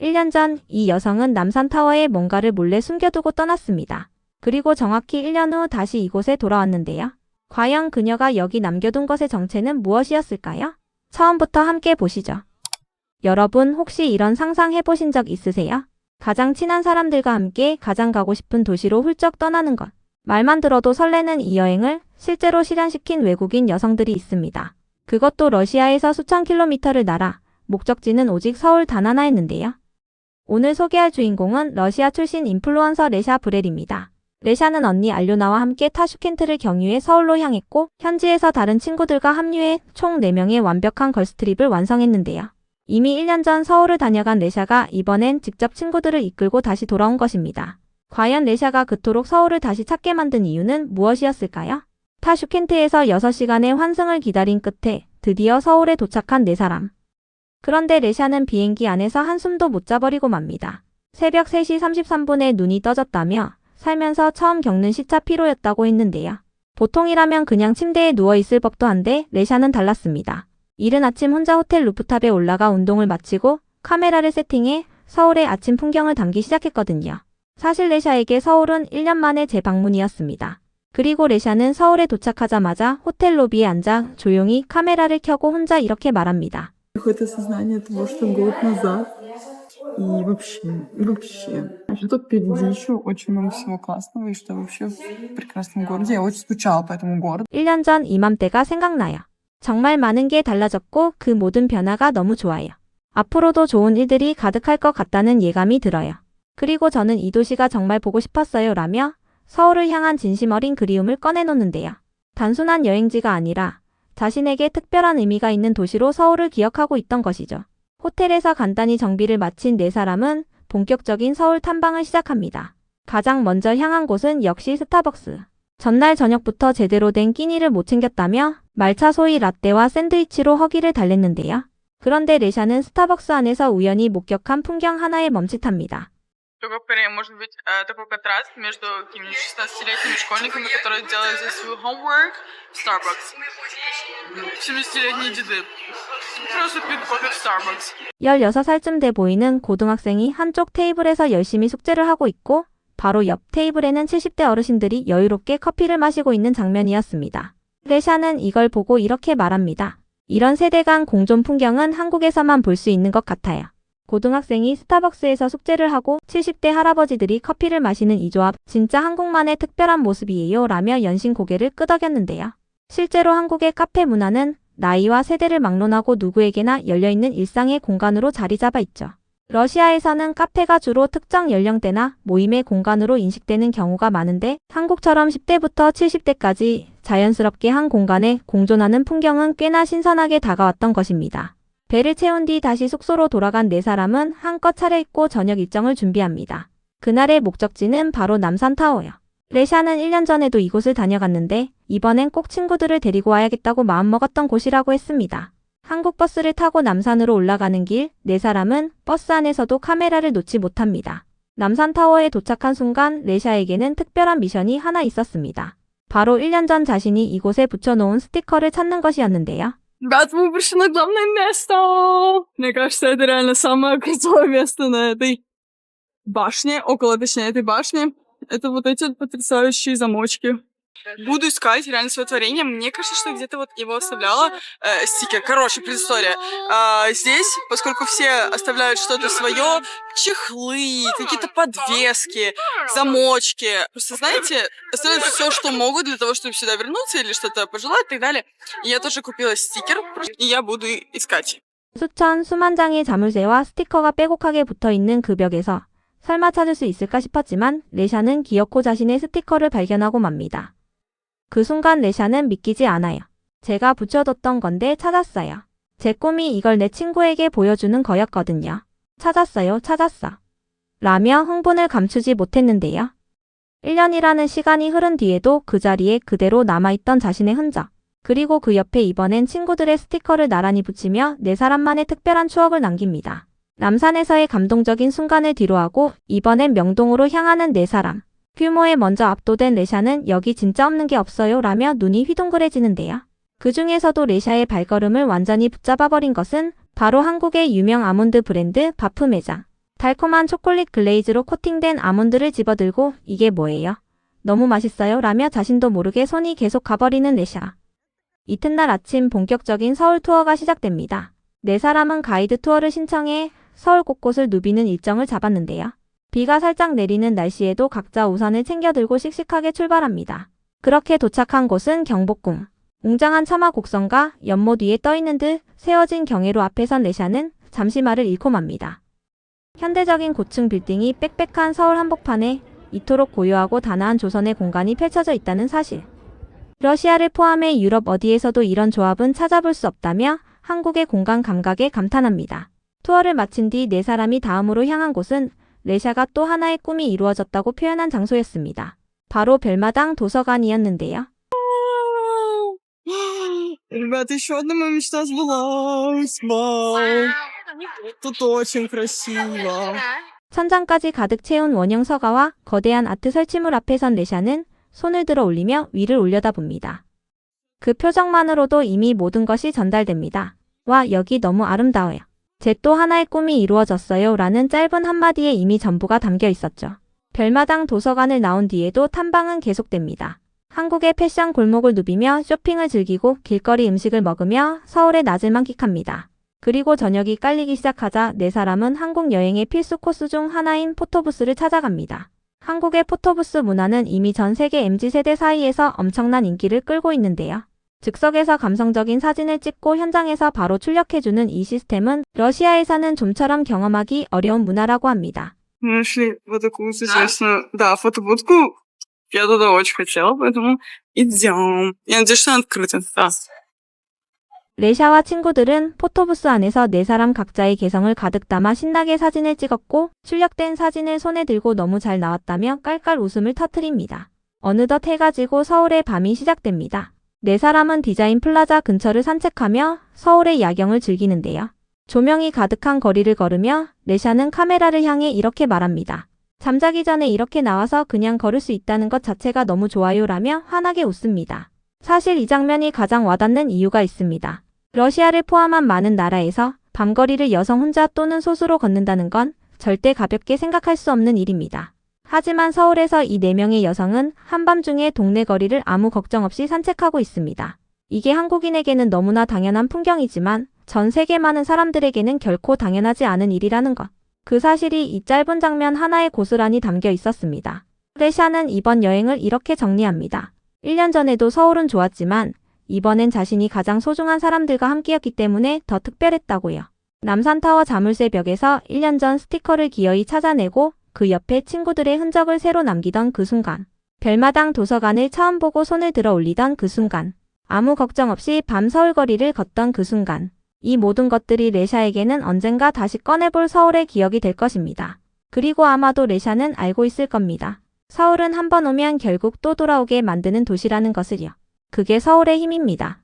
1년 전 이 여성은 남산타워에 뭔가를 몰래 숨겨두고 떠났습니다. 그리고 정확히 1년 후 다시 이곳에 돌아왔는데요. 과연 그녀가 여기 남겨둔 것의 정체는 무엇이었을까요? 처음부터 함께 보시죠. 여러분 혹시 이런 상상 해보신 적 있으세요? 가장 친한 사람들과 함께 가장 가고 싶은 도시로 훌쩍 떠나는 것. 말만 들어도 설레는 이 여행을 실제로 실현시킨 외국인 여성들이 있습니다. 그것도 러시아에서 수천 킬로미터를 날아 목적지는 오직 서울 단 하나였는데요. 오늘 소개할 주인공은 러시아 출신 인플루언서 레샤 브렐입니다. 레샤는 언니 알료나와 함께 타슈켄트를 경유해 서울로 향했고 현지에서 다른 친구들과 합류해 총 4명의 완벽한 걸스트립을 완성했는데요. 이미 1년 전 서울을 다녀간 레샤가 이번엔 직접 친구들을 이끌고 다시 돌아온 것입니다. 과연 레샤가 그토록 서울을 다시 찾게 만든 이유는 무엇이었을까요? 타슈켄트에서 6시간의 환승을 기다린 끝에 드디어 서울에 도착한 4사람. 그런데 레샤는 비행기 안에서 한숨도 못 자버리고 맙니다. 새벽 3시 33분에 눈이 떠졌다며 살면서 처음 겪는 시차 피로였다고 했는데요. 보통이라면 그냥 침대에 누워있을 법도 한데 레샤는 달랐습니다. 이른 아침 혼자 호텔 루프탑에 올라가 운동을 마치고 카메라를 세팅해 서울의 아침 풍경을 담기 시작했거든요. 사실 레샤에게 서울은 1년 만에 재방문이었습니다. 그리고 레샤는 서울에 도착하자마자 호텔 로비에 앉아 조용히 카메라를 켜고 혼자 이렇게 말합니다. Какое-то сознание того, что год назад и вообще. Что впереди еще очень много всего классного, и что вообще в прекрасном городе. Я очень скучала по этому городу. 1년 전 이맘때가 생각나요. 정말 많은 게 달라졌고 그 모든 변화가 너무 좋아요. 앞으로도 좋은 일들이 가득할 것 같다는 예감이 들어요. 그리고 저는 이 도시가 정말 보고 싶었어요 라며 서울을 향한 진심 어린 그리움을 꺼내놓는데요. 단순한 여행지가 아니라 자신에게 특별한 의미가 있는 도시로 서울을 기억하고 있던 것이죠. 호텔에서 간단히 정비를 마친 4사람은 본격적인 서울 탐방을 시작합니다. 가장 먼저 향한 곳은 역시 스타벅스. 전날 저녁부터 제대로 된 끼니를 못 챙겼다며 말차 소이 라떼와 샌드위치로 허기를 달랬는데요. 그런데 레샤는 스타벅스 안에서 우연히 목격한 풍경 하나에 멈칫합니다. Только скорее может быть такой контраст между какими-нибудь 16-летними школьниками, которые делают здесь свой homework, Starbucks. 70-летние деды. Просто пьют кофе в Starbucks. 16살쯤 돼 보이는 고등학생이 한쪽 테이블에서 열심히 숙제를 하고 있고 바로 옆 테이블에는 70대 어르신들이 여유롭게 커피를 마시고 있는 장면이었습니다. 레샤는 이걸 보고 이렇게 말합니다. 이런 세대 간 공존 풍경은 한국에서만 볼 수 있는 것 같아요. 고등학생이 스타벅스에서 숙제를 하고 70대 할아버지들이 커피를 마시는 이 조합 진짜 한국만의 특별한 모습이에요 라며 연신 고개를 끄덕였는데요. 실제로 한국의 카페 문화는 나이와 세대를 막론하고 누구에게나 열려있는 일상의 공간으로 자리 잡아 있죠. 러시아에서는 카페가 주로 특정 연령대나 모임의 공간으로 인식되는 경우가 많은데 한국처럼 10대부터 70대까지 자연스럽게 한 공간에 공존하는 풍경은 꽤나 신선하게 다가왔던 것입니다. 배를 채운 뒤 다시 숙소로 돌아간 4사람은 한껏 차려입고 저녁 일정을 준비합니다. 그날의 목적지는 바로 남산타워요. 레샤는 1년 전에도 이곳을 다녀갔는데 이번엔 꼭 친구들을 데리고 와야겠다고 마음먹었던 곳이라고 했습니다. 한국 버스를 타고 남산으로 올라가는 길 4사람은 버스 안에서도 카메라를 놓지 못합니다. 남산타워에 도착한 순간 레샤에게는 특별한 미션이 하나 있었습니다. 바로 1년 전 자신이 이곳에 붙여놓은 스티커를 찾는 것이었는데요. Ребята, мы пришли на главное место! Мне кажется, это реально самое крутое место на этой башне, около, точнее, этой башни. Это вот эти вот потрясающие замочки. Буду искать реально свое творение. Мне кажется, что где-то вот его оставляла стикер. Короче, предыстория. Здесь, поскольку все оставляют что-то свое, чехлы, какие-то подвески, замочки. Просто, знаете, оставляют все, что могут для того, чтобы сюда вернуться или что-то пожелать и так далее. И я тоже купила стикер, и я буду искать. 수만 장의 자물쇠와 스티커가 빼곡하게 붙어있는 그 벽에서 설마 찾을 수 있을까 싶었지만 레샤는 기어코 자신의 스티커를 발견하고 맙니다. 그 순간 레샤는 믿기지 않아요. 제가 붙여뒀던 건데 찾았어요. 제 꿈이 이걸 내 친구에게 보여주는 거였거든요. 찾았어요, 찾았어. 라며 흥분을 감추지 못했는데요. 1년이라는 시간이 흐른 뒤에도 그 자리에 그대로 남아있던 자신의 흔적. 그리고 그 옆에 이번엔 친구들의 스티커를 나란히 붙이며 4사람만의 특별한 추억을 남깁니다. 남산에서의 감동적인 순간을 뒤로하고 이번엔 명동으로 향하는 4사람. 규모에 먼저 압도된 레샤는 여기 진짜 없는 게 없어요 라며 눈이 휘둥그레지는데요. 그 중에서도 레샤의 발걸음을 완전히 붙잡아버린 것은 바로 한국의 유명 아몬드 브랜드 바프 매장. 달콤한 초콜릿 글레이즈로 코팅된 아몬드를 집어들고 이게 뭐예요? 너무 맛있어요 라며 자신도 모르게 손이 계속 가버리는 레샤. 이튿날 아침 본격적인 서울 투어가 시작됩니다. 네 사람은 가이드 투어를 신청해 서울 곳곳을 누비는 일정을 잡았는데요. 비가 살짝 내리는 날씨에도 각자 우산을 챙겨 들고 씩씩하게 출발합니다. 그렇게 도착한 곳은 경복궁. 웅장한 처마 곡선과 연못 위에 떠있는 듯 세워진 경회로 앞에 선 레샤는 잠시 말을 잃고 맙니다. 현대적인 고층 빌딩이 빽빽한 서울 한복판에 이토록 고요하고 단아한 조선의 공간이 펼쳐져 있다는 사실. 러시아를 포함해 유럽 어디에서도 이런 조합은 찾아볼 수 없다며 한국의 공간 감각에 감탄합니다. 투어를 마친 뒤 네 사람이 다음으로 향한 곳은 레샤가 또 하나의 꿈이 이루어졌다고 표현한 장소였습니다. 바로 별마당 도서관이었는데요. Ребята, еще одна моя мечта сбылась. Вау. Тут очень красиво. 천장까지 가득 채운 원형 서가와 거대한 아트 설치물 앞에 선 레샤는 손을 들어 올리며 위를 올려다봅니다. 그 표정만으로도 이미 모든 것이 전달됩니다. 와, 여기 너무 아름다워요. 제 또 하나의 꿈이 이루어졌어요. 라는 짧은 한마디에 이미 전부가 담겨 있었죠. 별마당 도서관을 나온 뒤에도 탐방은 계속됩니다. 한국의 패션 골목을 누비며 쇼핑을 즐기고 길거리 음식을 먹으며 서울의 낮을 만끽합니다. 그리고 저녁이 깔리기 시작하자 네 사람은 한국 여행의 필수 코스 중 하나인 포토부스를 찾아갑니다. 한국의 포토부스 문화는 이미 전 세계 MZ세대 사이에서 엄청난 인기를 끌고 있는데요. 즉석에서 감성적인 사진을 찍고 현장에서 바로 출력해주는 이 시스템은 러시아에서는 좀처럼 경험하기 어려운 문화라고 합니다. Мы нашли вот такую интересную, да, фотобудку. Я туда очень хотела, поэтому идем. Я надеюсь, что она открыта. Да. 레샤와 친구들은 포토부스 안에서 네 사람 각자의 개성을 가득 담아 신나게 사진을 찍었고 출력된 사진을 손에 들고 너무 잘 나왔다며 깔깔 웃음을 터뜨립니다. 어느덧 해가 지고 서울의 밤이 시작됩니다. 네 사람은 디자인 플라자 근처를 산책하며 서울의 야경을 즐기는데요. 조명이 가득한 거리를 걸으며 레샤는 카메라를 향해 이렇게 말합니다. 잠자기 전에 이렇게 나와서 그냥 걸을 수 있다는 것 자체가 너무 좋아요 라며 환하게 웃습니다. 사실 이 장면이 가장 와닿는 이유가 있습니다. 러시아를 포함한 많은 나라에서 밤거리를 여성 혼자 또는 소수로 걷는다는 건 절대 가볍게 생각할 수 없는 일입니다. 하지만 서울에서 이 4명의 여성은 한밤중에 동네 거리를 아무 걱정 없이 산책하고 있습니다. 이게 한국인에게는 너무나 당연한 풍경이지만 전 세계 많은 사람들에게는 결코 당연하지 않은 일이라는 것. 그 사실이 이 짧은 장면 하나에 고스란히 담겨 있었습니다. 레샤는 이번 여행을 이렇게 정리합니다. 1년 전에도 서울은 좋았지만 이번엔 자신이 가장 소중한 사람들과 함께였기 때문에 더 특별했다고요. 남산타워 자물쇠 벽에서 1년 전 스티커를 기어이 찾아내고 그 옆에 친구들의 흔적을 새로 남기던 그 순간. 별마당 도서관을 처음 보고 손을 들어 올리던 그 순간. 아무 걱정 없이 밤 서울거리를 걷던 그 순간. 이 모든 것들이 레샤에게는 언젠가 다시 꺼내볼 서울의 기억이 될 것입니다. 그리고 아마도 레샤는 알고 있을 겁니다. 서울은 한번 오면 결국 또 돌아오게 만드는 도시라는 것을요. 그게 서울의 힘입니다.